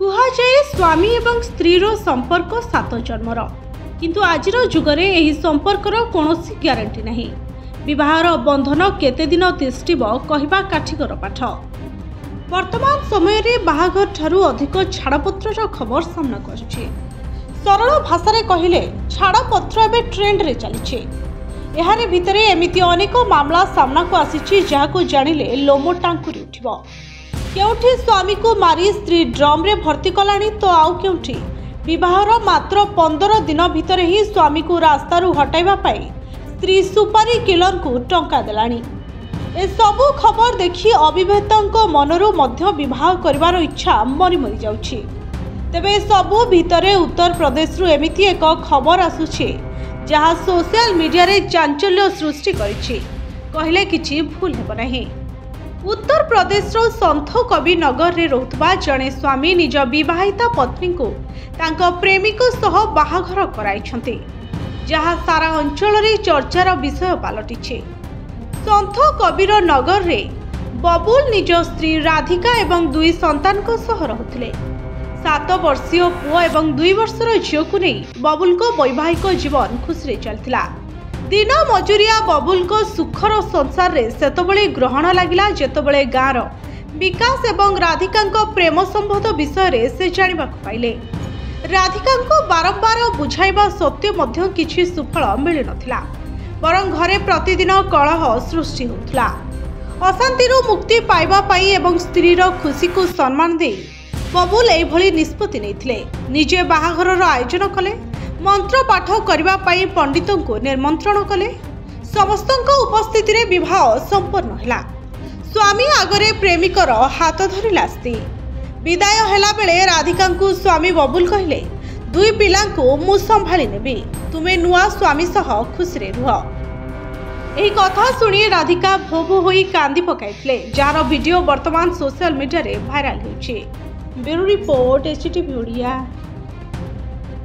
कुहाଯାଏ स्वामी एवं स्त्रीर संपर्क 7 जन्मर किंतु आजिर जुगरे एही संपर्कर कौनसी ग्यारंटी नहीं। विवाहर बंधन केते दिन तिष्ठिब कहिबा काठिकर पाठ। वर्तमान समय रे बाहाघर ठारू अधिक छाड़पत्र खबर सामना आसुछि। सरल भाषा कहले छाड़पत्र एबे ट्रेंड रे चलीछि। एहारे भितरे एमिति अनेक मामला सामना को आसीछि जहाको जानिले लोम टांकुरी उठिबो। केउठी स्वामी को मारी स्त्री ड्रम रे भर्ती कलानी तो आउ केउठी विवाहर मात्र 15 दिन भितर ही स्वामी को रास्तारू हटाइबा पाई स्त्री सुपारी किलर को टंका देलानी। ए सबु खबर देखि अविवाहितଙ୍କ मनरू मध्य विवाह करिवार इच्छा मरी मरी जाउछि। तेबे सबु भितरे उत्तर प्रदेश रु एमिति एक खबर आसुछि जहा सोशल मीडिया रे चांचल्य सृष्टि करिछि कहले किछि भूल हेबो नाही। उत्तर प्रदेश रो संथ कवि नगर रे रहउतबा जणे स्वामी निज विवाहिता पत्नी को तांको प्रेमिक सह बाहाघर कराइछन्ति जहा सारा अंचल रे चर्चार विषय पालटिछि। संथ कविर नगर रे बबुल निज स्त्री राधिका एवं 2 संतान को सह रहउथिले। 7 वर्षीय पुओ एवं 2 वर्षर झियो को नै बबुल को वैवाहिक जीवन खुशी रे चलथिला। दिन मजुरिया बबुल को सुखर संसार रे सेतबळे ग्रहण लागिला जेतबळे गाँर विकास एवं राधिका प्रेम संबंध विषय रे से जानिबा पाइले। राधिका बारंबार बुझाइबा सत्य मध्य किछि सुफल मिलि नथिला बरं घरे प्रतिदिन कलह सृष्टि होउथला। अशांतिरु मुक्ति पाइबा पाई एवं स्त्रीर खुशी को सम्मान दे बबुल एभली निष्पत्ति नैथिले। निजे बाहाघरर आयोजन कले, मंत्र पाठ करबा पाई पंडितों को निर्मंत्रण कले। समस्तों उपस्थिति रे विवाह संपन्न हैला। स्वामी आगरे प्रेमिकर हाथ धरिला स्त्री। विदाय हैला बेले राधिका को स्वामी बबुल कहले 2 पिला को मु संभाली नेबी, तुमे नुआ स्वामी सह खुशी रे रुह। एही कथा सुनी राधिका भो भो होई कांदी पकाइथिले जार वीडियो वर्तमान सोशल मीडिया रे वायरल होछि। Bureau report HTV Odia.